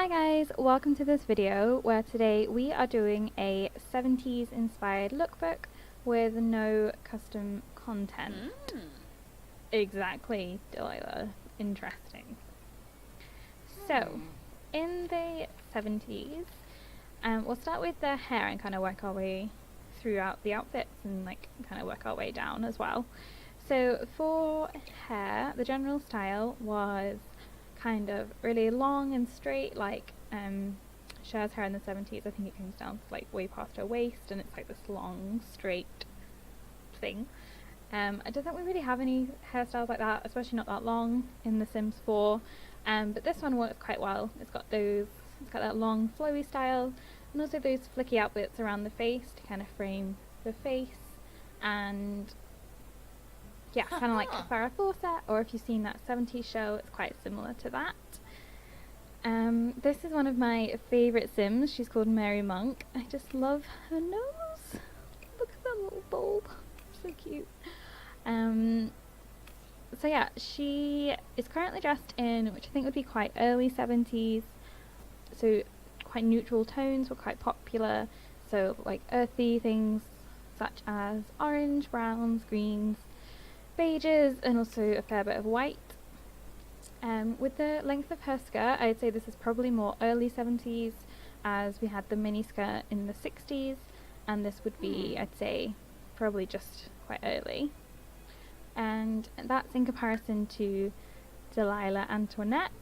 Hi guys, welcome to this video where today we are doing a 70s inspired lookbook with no custom content. Exactly, Delilah. Interesting. So, in the 70s, we'll start with the hair and kind of work our way throughout the outfits and like kind of work our way down as well. So for hair, the general style was kind of really long and straight, like Cher's hair in the 70s. I think it comes down to like way past her waist and it's like this long straight thing. I don't think we really have any hairstyles like that, especially not that long in The Sims 4, but this one works quite well. It's got that long flowy style and also those flicky outfits around the face to kind of frame the face, and yeah, kind of like Farrah Fawcett, or if you've seen that 70s show, it's quite similar to that. This is one of my favourite Sims. She's called Mary Monk. I just love her nose. Look at that little bulb. So cute. So yeah, she is currently dressed in, which I think would be quite early 70s. So quite neutral tones were quite popular. So like earthy things such as orange, browns, greens, beiges, and also a fair bit of white. With the length of her skirt, I'd say this is probably more early 70s, as we had the mini skirt in the 60s, and this would be, I'd say, probably just quite early. And that's in comparison to Delilah Antoinette's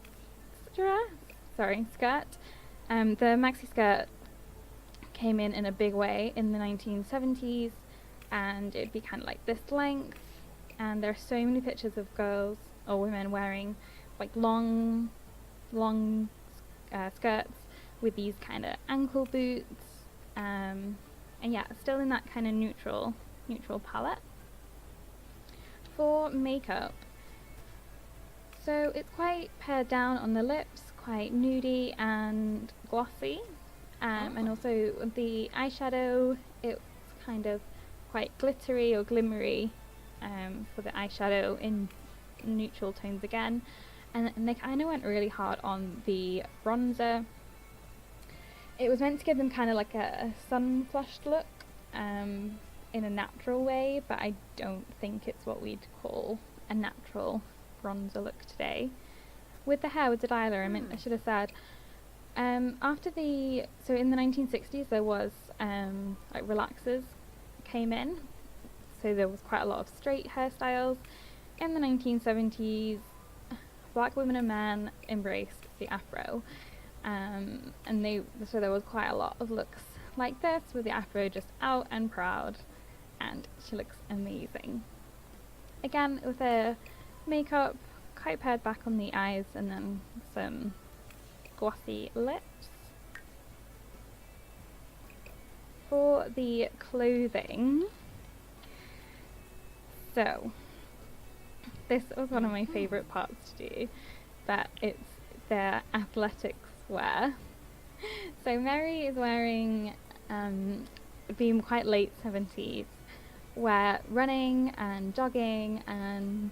skirt. The maxi skirt came in a big way in the 1970s, and it'd be kind of like this length. And there are so many pictures of girls or women wearing like long skirts with these kind of ankle boots, and yeah, still in that kind of neutral palette. For makeup, so it's quite pared down on the lips, quite nudie and glossy, and also the eyeshadow, it's kind of quite glittery or glimmery for the eyeshadow in neutral tones again, and they kind of went really hard on the bronzer. It was meant to give them kind of like a sun flushed look in a natural way, but I don't think it's what we'd call a natural bronzer look today. With the hair, with Delilah, I should have said, so in the 1960s there was like relaxers came in, so there was quite a lot of straight hairstyles. In the 1970s, black women and men embraced the afro, so there was quite a lot of looks like this, with the afro just out and proud, and she looks amazing. Again, with her makeup quite pared back on the eyes, and then some glossy lips. For the clothing, so this was one of my favourite parts to do, but it's their athletics wear. So Mary is wearing, being quite late 70s, where running and jogging and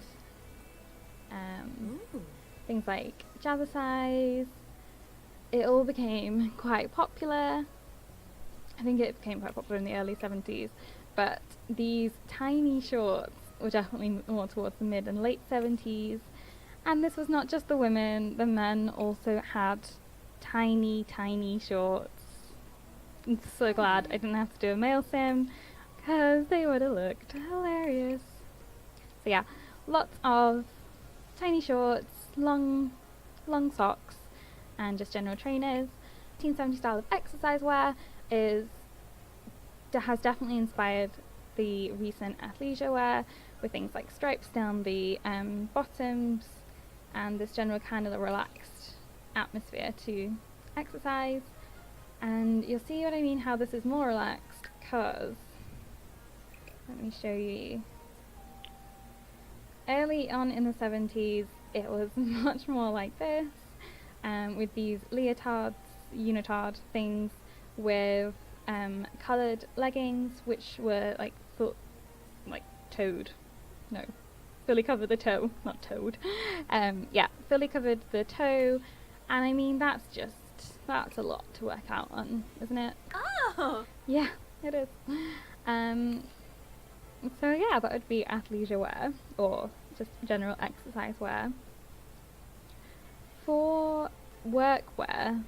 things like jazzercise, it all became quite popular. I think it became quite popular in the early 70s, but these tiny shorts were definitely more towards the mid and late 70s. And this was not just the women, the men also had tiny shorts. I'm so glad I didn't have to do a male sim, because they would have looked hilarious. So yeah, lots of tiny shorts, long socks, and just general trainers. 1970s style of exercise wear has definitely inspired the recent athleisure wear, with things like stripes down the bottoms, and this general kind of relaxed atmosphere to exercise. And you'll see what I mean, how this is more relaxed, because let me show you. Early on in the 70s, it was much more like this, with these leotards, unitard things, with coloured leggings, which were like fully covered the toe, not toed. Yeah, fully covered the toe, and I mean that's just That's a lot to work out on, isn't it? Oh! Yeah, it is. So yeah, that would be athleisure wear, or just general exercise wear. For workwear,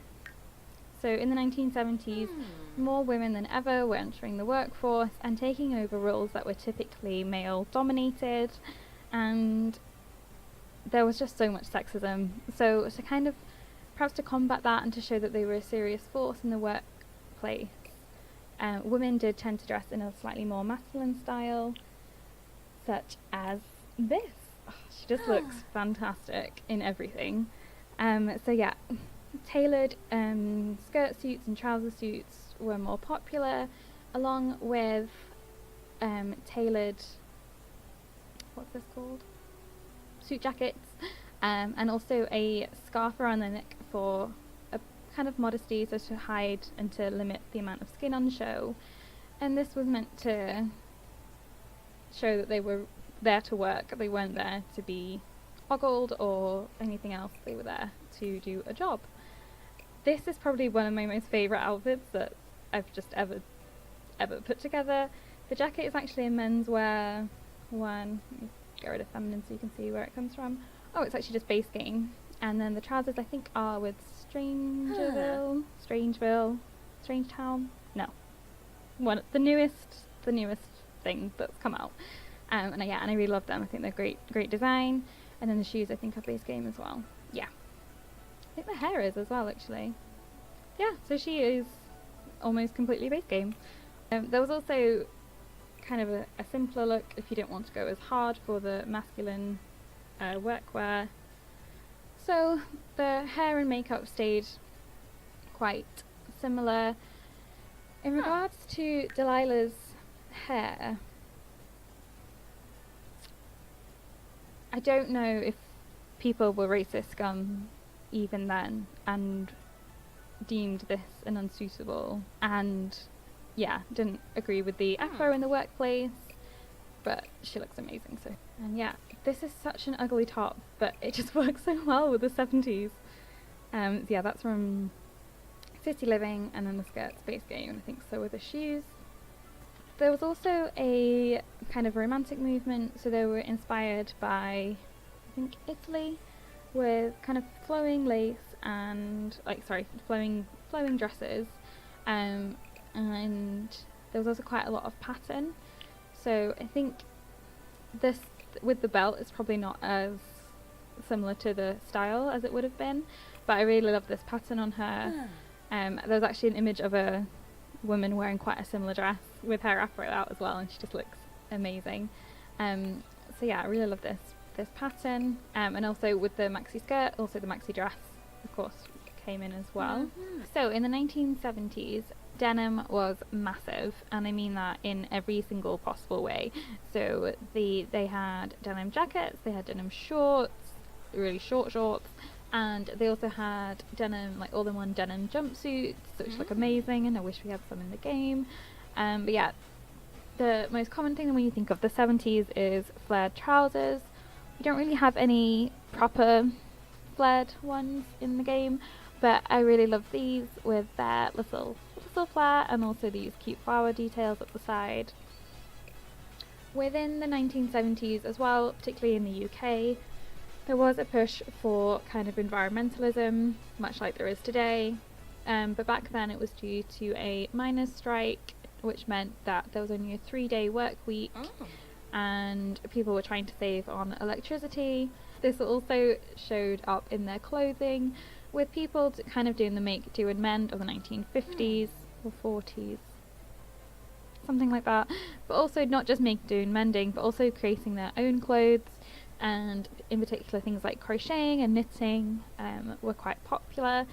so in the 1970s, more women than ever were entering the workforce and taking over roles that were typically male dominated, and there was just so much sexism. So to kind of, perhaps to combat that and to show that they were a serious force in the workplace, women did tend to dress in a slightly more masculine style, such as this. Oh, she just looks fantastic in everything. So yeah, tailored skirt suits and trouser suits were more popular, along with tailored, what's this called? Suit jackets, and also a scarf around the neck for a kind of modesty, so to hide and to limit the amount of skin on show. And this was meant to show that they were there to work, they weren't there to be ogled or anything else, they were there to do a job. This is probably one of my most favourite outfits that I've just ever put together. The jacket is actually a menswear one. Let me get rid of feminine so you can see where it comes from. Oh, it's actually just base game. And then the trousers I think are with Strangeville, Strangetown? No. The newest thing that's come out. And I really love them. I think they're great design. And then the shoes I think are base game as well. Yeah. I think the hair is as well actually. Yeah, so she is almost completely base game. There was also kind of a simpler look if you didn't want to go as hard for the masculine workwear. So the hair and makeup stayed quite similar. In regards to Delilah's hair, I don't know if people were racist scum even then and deemed this an unsuitable, and didn't agree with the afro in the workplace, but she looks amazing. So, and this is such an ugly top, but it just works so well with the 70s. That's from City Living, and then the skirt's base game, and I think so were the shoes. There was also a kind of romantic movement, so they were inspired by, I think, Italy, with kind of flowing lace and flowing dresses, and there was also quite a lot of pattern. So I think this with the belt is probably not as similar to the style as it would have been, but I really love this pattern on her. There's actually an image of a woman wearing quite a similar dress with her afro out as well, and she just looks amazing. So I really love this pattern, and also with the maxi skirt, also the maxi dress of course came in as well. So in the 1970s, denim was massive, and I mean that in every single possible way. So they had denim jackets, they had denim shorts, really short shorts, and they also had denim, like all-in-one denim jumpsuits, which look amazing, and I wish we had some in the game. But the most common thing when you think of the 70s is flared trousers. We don't really have any proper flared ones in the game, but I really love these with their little flare and also these cute flower details at the side. Within the 1970s as well, particularly in the UK, there was a push for kind of environmentalism, much like there is today, but back then it was due to a miners' strike, which meant that there was only a 3-day work week, and people were trying to save on electricity. This also showed up in their clothing, with people kind of doing the make, do and mend of the 1950s or 40s, something like that, but also not just make, do and mending, but also creating their own clothes, and in particular things like crocheting and knitting were quite popular.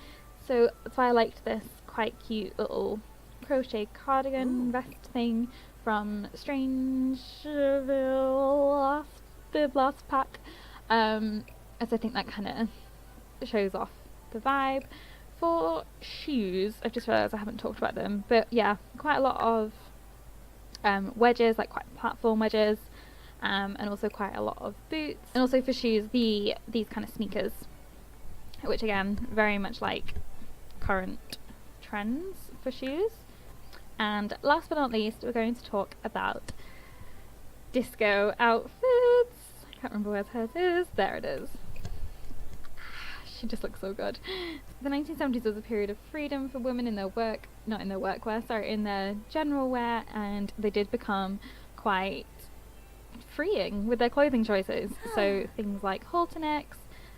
So that's why I liked this quite cute little crochet cardigan vest thing from Strangeville, the last pack, as I think that kind of shows off the vibe. For shoes, I've just realised I haven't talked about them, but quite a lot of wedges, like quite platform wedges, and also quite a lot of boots, and also for shoes these kind of sneakers, which again very much like current trends for shoes. And last but not least, we're going to talk about disco outfits. I can't remember where hers is. There it is. She just looks so good. The 1970s was a period of freedom for women in their in their general wear, and they did become quite freeing with their clothing choices. So things like halter necks,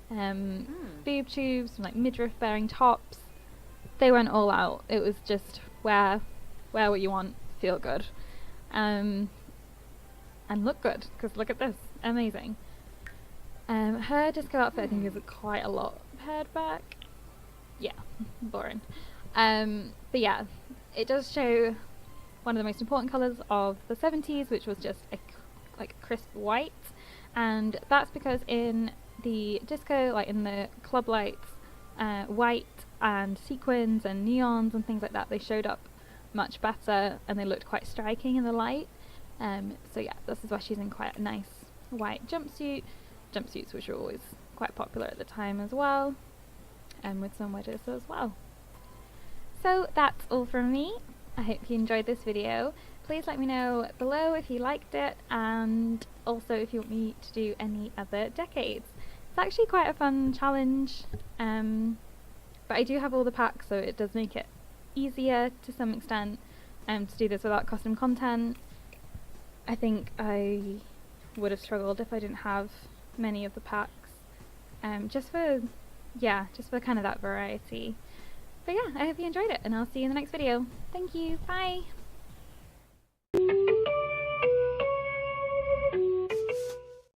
boob tubes, like midriff bearing tops, they went all out. It was just wear what you want, feel good, and look good, because look at this, amazing. Her disco outfit I think is quite a lot pared back. Yeah, boring. But yeah, it does show one of the most important colours of the 70s, which was just like crisp white, and that's because in the disco, like in the club lights, white and sequins and neons and things like that, they showed up much better and they looked quite striking in the light. So yeah, this is why she's in quite a nice white jumpsuits, which were always quite popular at the time as well, and with some wedges as well. So that's all from me. I hope you enjoyed this video. Please let me know below if you liked it, and also if you want me to do any other decades. It's actually quite a fun challenge, but I do have all the packs, so it does make it easier to some extent to do this without custom content. I think I would have struggled if I didn't have many of the packs, just for kind of that variety. But yeah, I hope you enjoyed it, and I'll see you in the next video. Thank you, bye!